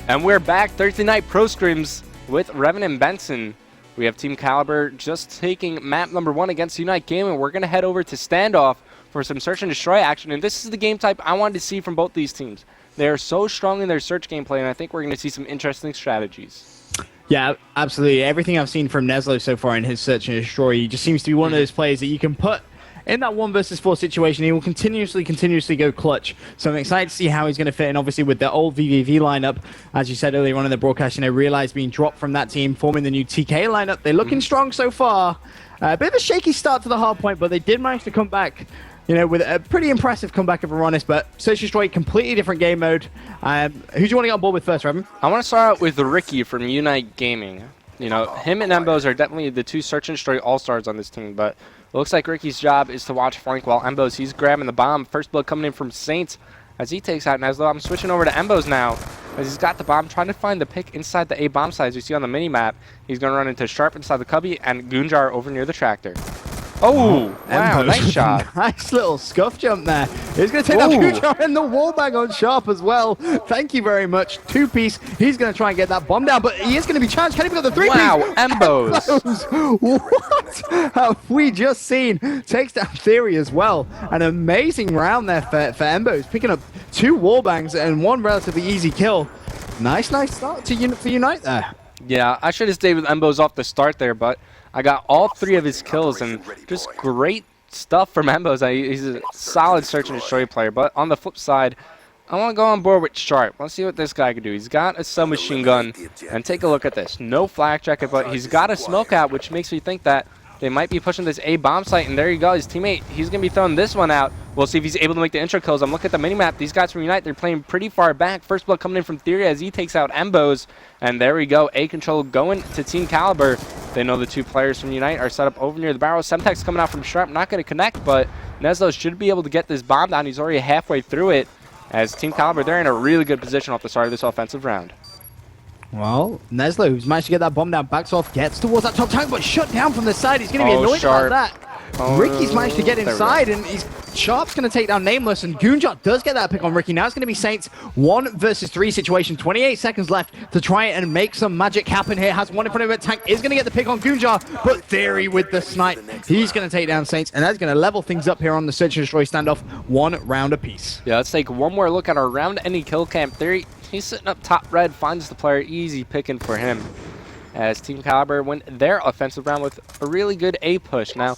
And we're back Thursday night pro scrims with Revan and Benson. We have Team Kaliber just taking map number 1 against UNiTE Gaming. We're going to head over to Standoff for some search and destroy action. And this is the game type I wanted to see from both these teams. They are so strong in their search gameplay, and I think we're going to see some interesting strategies. Yeah, absolutely. Everything I've seen from Neslo so far in his search and destroy, he just seems to be one of those players that you can put in that 1 versus 4 situation. He will continuously go clutch. So I'm excited to see how he's going to fit in, obviously, with the old VVV lineup. As you said earlier on in the broadcast, realized being dropped from that team, forming the new TK lineup. They're looking strong so far. A bit of a shaky start to the hard point, but they did manage to come back, with a pretty impressive comeback, if we're honest. But Search and Destroy, completely different game mode. Who do you want to get on board with first, Revan? I want to start out with Ricky from UNiTE Gaming. Him and Embos are definitely the 2 Search and Destroy all-stars on this team, but looks like Ricky's job is to watch flank while Embos, he's grabbing the bomb. First blood coming in from Saints as he takes out Neslo. I'm switching over to Embos now as he's got the bomb, trying to find the pick inside the A bomb site. As you see on the mini-map, he's going to run into Sharp inside the cubby and Gunjar over near the tractor. Oh, wow, Embos, nice shot. Nice little scuff jump there. He's going to take that Gunjar and the wallbang on Sharp as well. Thank you very much. 2-piece. He's going to try and get that bomb down, but he is going to be challenged. Can he pick up the 3-piece? Wow, Embos. What have we just seen? Takes down Theory as well. An amazing round there for Embos, picking up 2 wallbangs and 1 relatively easy kill. Nice start for UNiTE there. Yeah, I should have stayed with Embos off the start there, but I got all 3 of his kills, and just great stuff from Embos. He's a solid search and destroy player, but on the flip side, I want to go on board with Sharp. Let's see what this guy can do. He's got a submachine gun, and take a look at this. No flak jacket, but he's got a smoke out, which makes me think that they might be pushing this A bomb site, and there you go. His teammate, he's going to be throwing this one out. We'll see if he's able to make the intro kills. I'm looking at the minimap. These guys from UNiTE, they're playing pretty far back. First blood coming in from Theory as he takes out Embos. And there we go. A control going to Team Kaliber. They know the 2 players from UNiTE are set up over near the barrel. Semtex coming out from Sharp. Not going to connect, but Neslo should be able to get this bomb down. He's already halfway through it. As Team Kaliber, they're in a really good position off the start of this offensive round. Well, Neslo, who's managed to get that bomb down, backs off, gets towards that top tank, but shut down from the side. He's going to be annoyed about that. Ricky's managed to get inside, and Sharp's going to take down Nameless, and Gunjar does get that pick on Ricky. Now it's going to be Saints 1 versus 3 situation. 28 seconds left to try and make some magic happen here. Has 1 in front of him. Tank is going to get the pick on Gunjar, but Theory with the snipe. He's going to take down Saints, and that's going to level things up here on the Search and Destroy standoff, 1 round apiece. Yeah, let's take one more look at our round-ending kill cam. Theory, he's sitting up top red, finds the player, easy picking for him. As Team Kaliber win their offensive round with a really good A push. Now,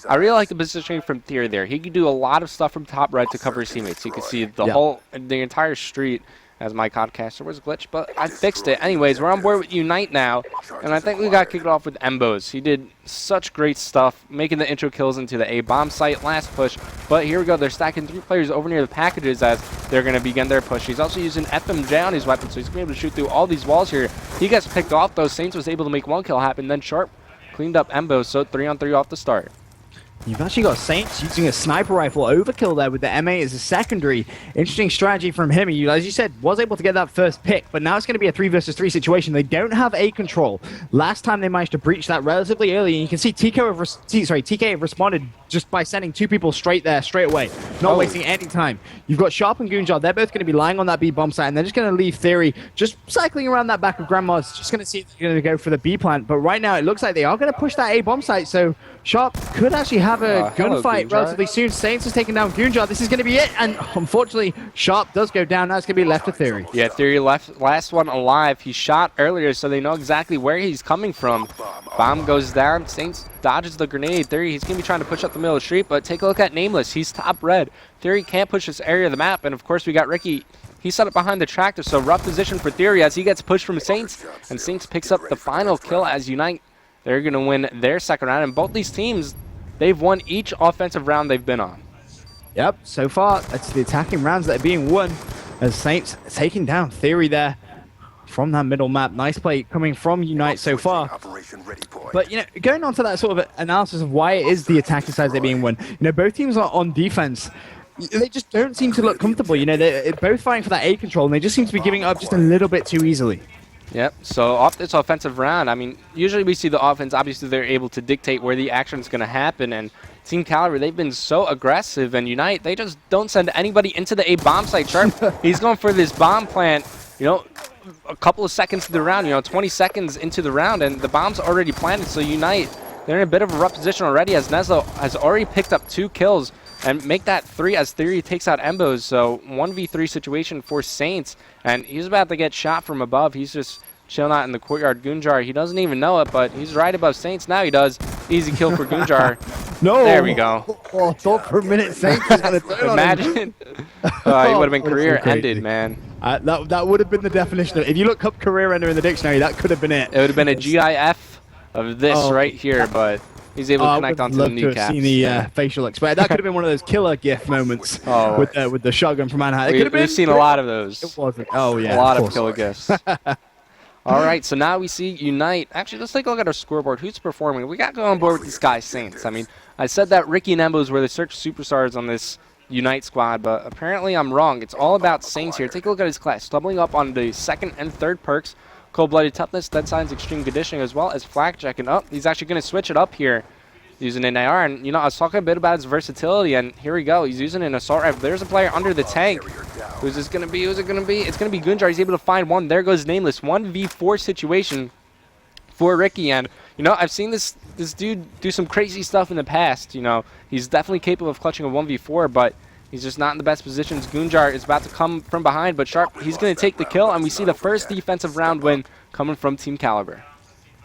I really like the positioning from Theory there. He can do a lot of stuff from top red to cover his teammates. You can see the entire street as my podcaster was glitched, but I fixed it. Anyways, we're on board with UNiTE now, and I think we got kicked off with Embos. He did such great stuff, making the intro kills into the A bomb site last push. But here we go. They're stacking 3 players over near the packages as they're going to begin their push. He's also using FMJ on his weapon, so he's going to be able to shoot through all these walls here. He gets picked off, though. Saints was able to make 1 kill happen. Then Sharp cleaned up Embos, so 3-on-3 off the start. You've actually got Saints using a sniper rifle overkill there with the M8 as a secondary. Interesting strategy from him. He, as you said, was able to get that first pick, but now it's going to be a 3 versus 3 situation. They don't have A control. Last time they managed to breach that relatively early, and you can see TK have responded just by sending 2 people straight there, straight away, not wasting any time. You've got Sharp and Gunjar. They're both going to be lying on that B bomb site, and they're just going to leave Theory just cycling around that back of Grandma's, just going to see if they're going to go for the B plant. But right now, it looks like they are going to push that A bomb site, so Sharp could actually have a gunfight relatively soon. Saints is taking down Gunjar. This is going to be it, and unfortunately, Sharp does go down. Now it's going to be left to Theory. Yeah, Theory last one alive. He shot earlier, so they know exactly where he's coming from. Bomb goes down. Saints dodges the grenade. Theory, he's going to be trying to push up the middle of the street, but take a look at Nameless. He's top red. Theory can't push this area of the map, and of course we got Ricky. He's set up behind the tractor, so rough position for Theory as he gets pushed from Saints, and Saints picks up the final kill as UNiTE. They're going to win their second round, and both these teams, they've won each offensive round they've been on. Yep, so far, it's the attacking rounds that are being won as Saints taking down Theory there from that middle map. Nice play coming from UNiTE so far. But, going on to that sort of analysis of why it is the attacking sides they're being won, both teams are on defense. They just don't seem to look comfortable. They're both fighting for that A control, and they just seem to be giving up just a little bit too easily. Yep, so off this offensive round, I mean, usually we see the offense, obviously they're able to dictate where the action is going to happen, and Team Kaliber, they've been so aggressive, and UNiTE, they just don't send anybody into the A bomb site. Sharp, he's going for this bomb plant, a couple of seconds to the round, 20 seconds into the round, and the bomb's already planted, so UNiTE, they're in a bit of a rough position already as Neslo has already picked up 2 kills and make that 3 as Theory takes out Embos. So 1v3 situation for Saints, and he's about to get shot from above. He's just chilling out in the courtyard. Goonjar, he doesn't even know it, but he's right above Saints. Now he does. Easy kill for Goonjar. No! There we go. Oh, I thought for a minute Saints was going to turn on him. Imagine. He would have been career ended, man. That would have been the definition of, if you look up career ender in the dictionary, that could have been it. It would have been a GIF of this right here, but he's able to connect onto the kneecaps. I would love to have seen the facial expression. That could have been one of those killer GIF moments with the shotgun from Manhattan. We've seen a lot of those. It wasn't. Oh, yeah. A lot of killer GIFs. All right, so now we see UNiTE. Actually, let's take a look at our scoreboard. Who's performing? We got to go on board with these guys, Saints. I mean, I said that Ricky and Embos were the search superstars on this UNiTE squad, but apparently I'm wrong. It's all about Saints here. Take a look at his class. Doubling up on the 2nd and 3rd perks. Cold-Blooded Toughness, Dead Signs, Extreme Conditioning, as well as Flak Checking up. He's actually going to switch it up here using an AR. And, I was talking a bit about his versatility, and here we go. He's using an assault rifle. There's a player under the tank. Who's this going to be? Who's it going to be? It's going to be Goonjar. He's able to find one. There goes Nameless. 1v4 situation for Ricky. And, I've seen this dude do some crazy stuff in the past. He's definitely capable of clutching a 1v4, but he's just not in the best positions. Goonjar is about to come from behind, but Sharp, he's going to take the kill, and we see the first defensive round win coming from Team Kaliber.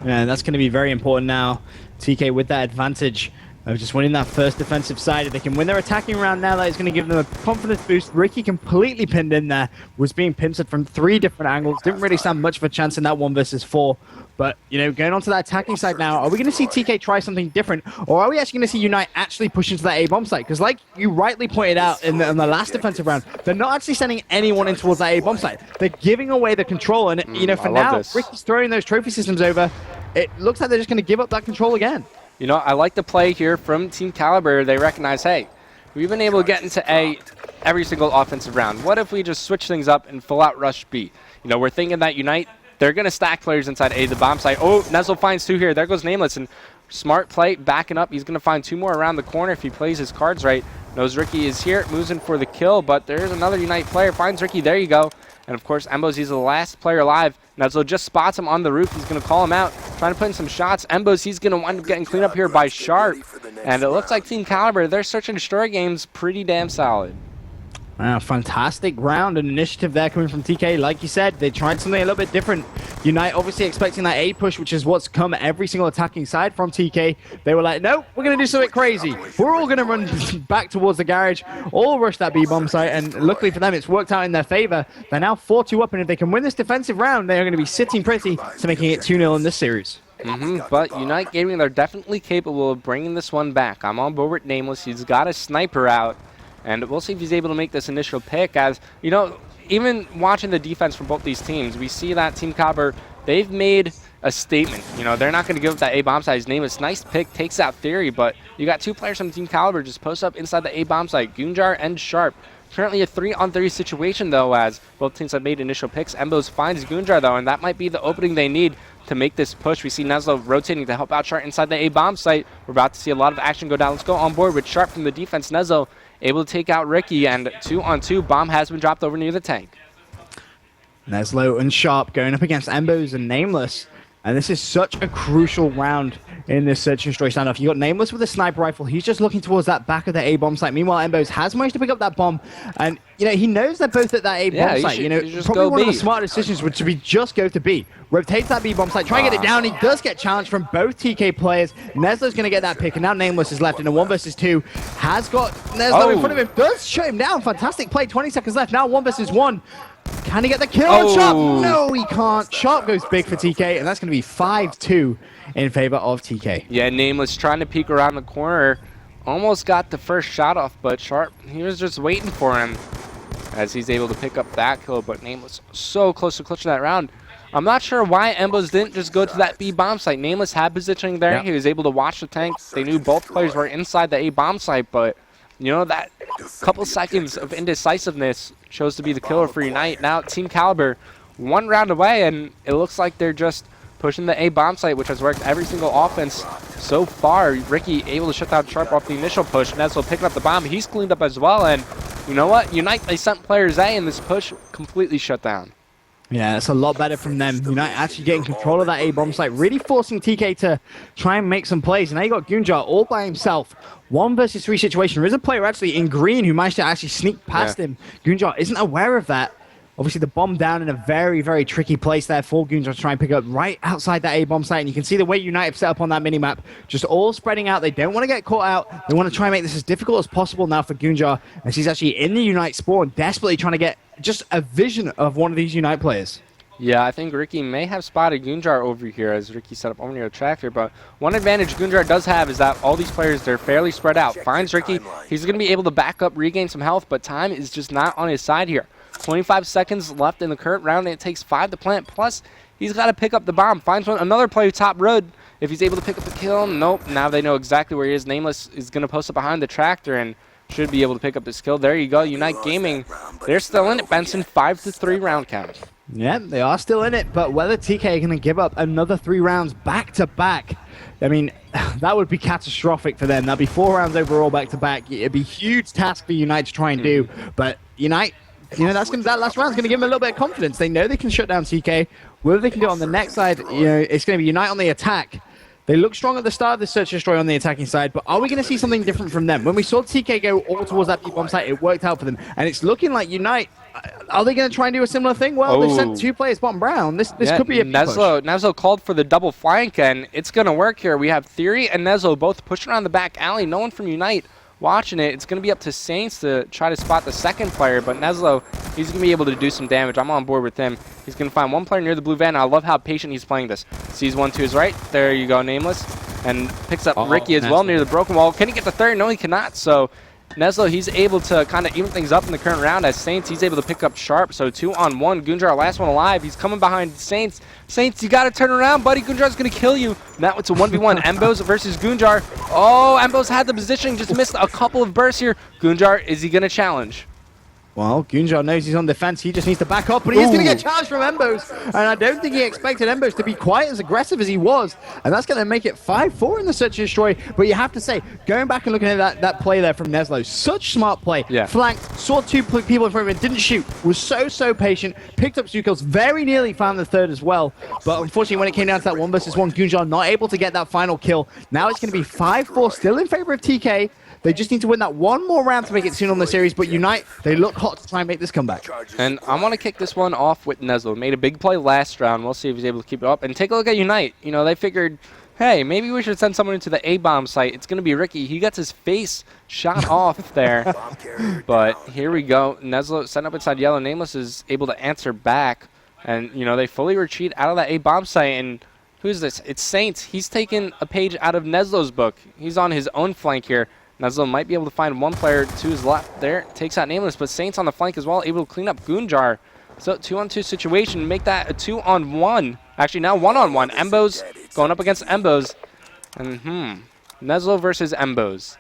Yeah, that's going to be very important now. TK with that advantage of just winning that first defensive side. If they can win their attacking round now, that is going to give them a confidence boost. Ricky completely pinned in there, was being pincered from 3 different angles. Didn't really stand much of a chance in that 1 versus 4. But, going on to that attacking side now, are we going to see TK try something different? Or are we actually going to see UNiTE actually push into that A-bomb site? Because like you rightly pointed out in the last defensive round, they're not actually sending anyone in towards that A-bomb site. They're giving away the control. And, for now, Ricky's throwing those trophy systems over. It looks like they're just going to give up that control again. I like the play here from Team Kaliber. They recognize, hey, we've been able to get into A every single offensive round. What if we just switch things up and full out rush B? We're thinking that UNiTE, they're going to stack players inside A, the bomb site. Oh, Neslo finds 2 here. There goes Nameless. And smart play, backing up. He's going to find 2 more around the corner if he plays his cards right. Knows Ricky is here, moves in for the kill, but there's another UNiTE player. Finds Ricky. There you go. And, of course, Embos, he's the last player alive. Neslo just spots him on the roof. He's going to call him out, trying to put in some shots. Embos, he's going to wind up getting cleaned up here by Sharp. And it looks like Team Kaliber, their search and destroy game's pretty damn solid. Wow, fantastic round and initiative there coming from TK. Like you said, they tried something a little bit different. UNiTE obviously expecting that A push, which is what's come every single attacking side from TK. They were like, no, we're going to do something crazy. We're all going to run back towards the garage, all rush that B-bomb site, and luckily for them, it's worked out in their favor. They're now 4-2 up, and if they can win this defensive round, they are going to be sitting pretty to making it 2-0 in this series. But UNiTE Gaming, they're definitely capable of bringing this one back. I'm on board with Nameless. He's got a sniper out. And we'll see if he's able to make this initial pick. As, even watching the defense from both these teams, we see that Team Kaliber, they've made a statement. They're not going to give up that A-bomb site. His name is nice pick, takes out Theory, but you got 2 players from Team Kaliber just post up inside the A-bomb site, Goonjar and Sharp. Currently a 3-on-3 situation, though, as both teams have made initial picks. Embos finds Goonjar, though, and that might be the opening they need to make this push. We see Neslo rotating to help out Sharp inside the A-bomb site. We're about to see a lot of action go down. Let's go on board with Sharp from the defense. Neslo able to take out Ricky, and 2-on-2. Bomb has been dropped over near the tank. Neslo and Sharp going up against Embos and Nameless. And this is such a crucial round in this search and destroy standoff. You got Nameless with a sniper rifle. He's just looking towards that back of the A-bomb site. Meanwhile, Embos has managed to pick up that bomb. And, he knows they're both at that A-bomb site. Probably one of the smart decisions would be just go to B. Rotates that B-bomb site. Try and get it down. He does get challenged from both TK players. Neslo's going to get that pick. And now Nameless is left in a 1 versus 2. Has got Neslo in front of him. Does shut him down. Fantastic play. 20 seconds left. Now 1 versus 1. Can he get the kill on Sharp? No, he can't. Sharp goes big for TK, and that's going to be 5-2 in favor of TK. Yeah, Nameless trying to peek around the corner. Almost got the first shot off, but Sharp, he was just waiting for him as he's able to pick up that kill, but Nameless so close to clutching that round. I'm not sure why Embos didn't just go to that B-bomb site. Nameless had positioning there. Yeah. He was able to watch the tank. They knew both players were inside the A-bomb site, but that couple seconds of indecisiveness chose to be the killer for UNiTE. Now Team Kaliber 1 round away, and it looks like they're just pushing the A-bomb site, which has worked every single offense so far. Ricky able to shut down Sharp off the initial push. Neslo picking up the bomb. He's cleaned up as well, and you know what? UNiTE, they sent players A, and this push completely shut down. Yeah, it's a lot better from them. UNiTE actually getting control of that A-bomb site, really forcing TK to try and make some plays. And now you got Gunjar all by himself. 1 versus 3 situation. There is a player actually in green who managed to actually sneak past him. Gunjar isn't aware of that. Obviously, the bomb down in a very, very tricky place there for Gunjar to try and pick up right outside that A-bomb site. And you can see the way UNiTE have set up on that minimap, just all spreading out. They don't want to get caught out. They want to try and make this as difficult as possible now for Gunjar, as he's actually in the UNiTE spawn, desperately trying to get just a vision of one of these UNiTE players. Yeah, I think Ricky may have spotted Gunjar over here as Ricky set up over near the tractor, but one advantage Gunjar does have is that all these players, they're fairly spread out. Finds Ricky, he's going to be able to back up, regain some health, but time is just not on his side here. 25 seconds left in the current round, and it takes 5 to plant, plus he's got to pick up the bomb. Finds another player top road. If he's able to pick up the kill, nope, now they know exactly where he is. Nameless is going to post up behind the tractor and should be able to pick up this kill. There you go, UNiTE Gaming, they're still in it, Benson, 5-3 round count. Yeah, they are still in it, but whether TK are going to give up another 3 rounds back-to-back, I mean, that would be catastrophic for them. That'd be 4 rounds overall back-to-back. It'd be a huge task for UNiTE to try and do, but UNiTE, you know, that last round's going to give them a little bit of confidence. They know they can shut down TK. Whether they can do it on the next side, you know, it's going to be UNiTE on the attack. They look strong at the start of the Search and Destroy on the attacking side, but are we going to see something different from them? When we saw TK go all towards that B-bomb site, it worked out for them, and it's looking like UNiTE, are they going to try and do a similar thing? Well, they've sent 2 players bottom brown. This could be a Nezlo called for the double flank, and it's going to work here. We have Theory and Nezlo both pushing around the back alley. No one from UNiTE watching it. It's going to be up to Saints to try to spot the second player, but Nezlo, he's going to be able to do some damage. I'm on board with him. He's going to find one player near the blue van. I love how patient he's playing this. Sees 1 to his right. There you go, Nameless. And picks up Ricky as well near the broken wall. Can he get the third? No, he cannot. So Nezlo, he's able to kind of even things up in the current round as Saints. He's able to pick up Sharp. So 2-on-1. Gunjar, last one alive. He's coming behind Saints. Saints, you got to turn around, buddy. Gunjar's going to kill you. Now it's a 1v1. Embos versus Gunjar. Oh, Embos had the position. Just missed a couple of bursts here. Gunjar, is he going to challenge? Well, Gunjar knows he's on defense. He just needs to back up, but he is going to get challenged from Embos. And I don't think he expected Embos to be quite as aggressive as he was. And that's going to make it 5-4 in the Search and Destroy. But you have to say, going back and looking at that play there from Nezlo, such smart play. Yeah. Flanked, saw 2 people in front of him, didn't shoot, was so patient, picked up 2 kills, very nearly found the third as well. But unfortunately, when it came down to that 1 versus 1, Gunjar not able to get that final kill. Now it's going to be 5-4, still in favor of TK. They just need to win that 1 more round to make it soon on the series, but UNiTE, they look hot to try and make this comeback. And I want to kick this one off with Nezlo. Made a big play last round. We'll see if he's able to keep it up. And take a look at UNiTE. You know, they figured, hey, maybe we should send someone into the A-bomb site. It's going to be Ricky. He gets his face shot off there. But here we go. Nezlo sent up inside yellow. Nameless is able to answer back. And, you know, they fully retreat out of that A-bomb site. And who's this? It's Saints. He's taken a page out of Nezlo's book. He's on his own flank here. Nezlo might be able to find 1 player to his left there. Takes out Nameless, but Saints on the flank as well, able to clean up Gunjar. So 2-on-2 situation, make that a 2-on-1. Actually, now 1-on-1. Embos going up against Embos. And Nezlo versus Embos.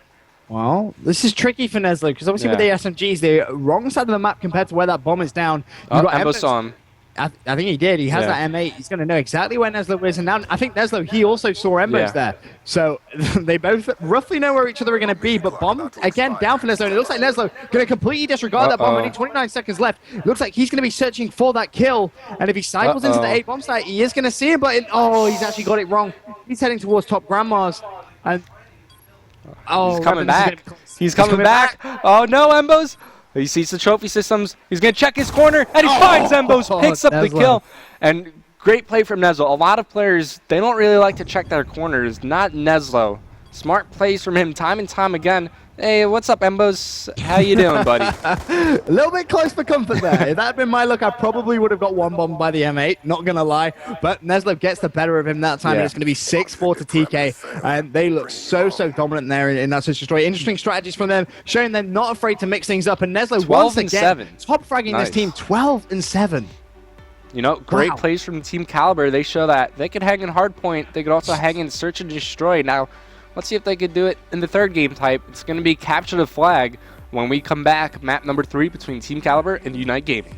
Well, this is tricky for Nezlo, because obviously with the SMGs, they're wrong side of the map compared to where that bomb is down. Embos saw him. I think he did. He has that M8. He's going to know exactly where Nezlo is. And now I think Nezlo, he also saw Embos there. So they both roughly know where each other are going to be. But bomb, again, down for Nezlo. And it looks like Nezlo going to completely disregard that bomb. Only 29 seconds left. It looks like he's going to be searching for that kill. And if he cycles into the A-bomb site, he is going to see it. But he's actually got it wrong. He's heading towards top grandmas. And he's coming back. He's coming back. Oh, no, Embos. He sees the trophy systems. He's going to check his corner, and he finds Embos, picks up the kill. And great play from Nezlo. A lot of players, they don't really like to check their corners. Not Nezlo. Smart plays from him time and time again. Hey, what's up, Embos? How you doing, buddy? A little bit close for comfort there. If that had been my luck, I probably would have got 1 bomb by the M8, not going to lie. But Nezlo gets the better of him that time, and it's going to be 6-4 to TK. And they look so dominant there in that Search and Destroy. Interesting strategies from them, showing they're not afraid to mix things up. And Nezlo, once again, top fragging this team, 12-7. You know, great plays from Team Kaliber. They show that they could hang in hardpoint. They could also hang in Search and Destroy. Now, let's see if they could do it in the third game type. It's going to be Capture the Flag when we come back. Map number 3 between Team Kaliber and UNiTE Gaming.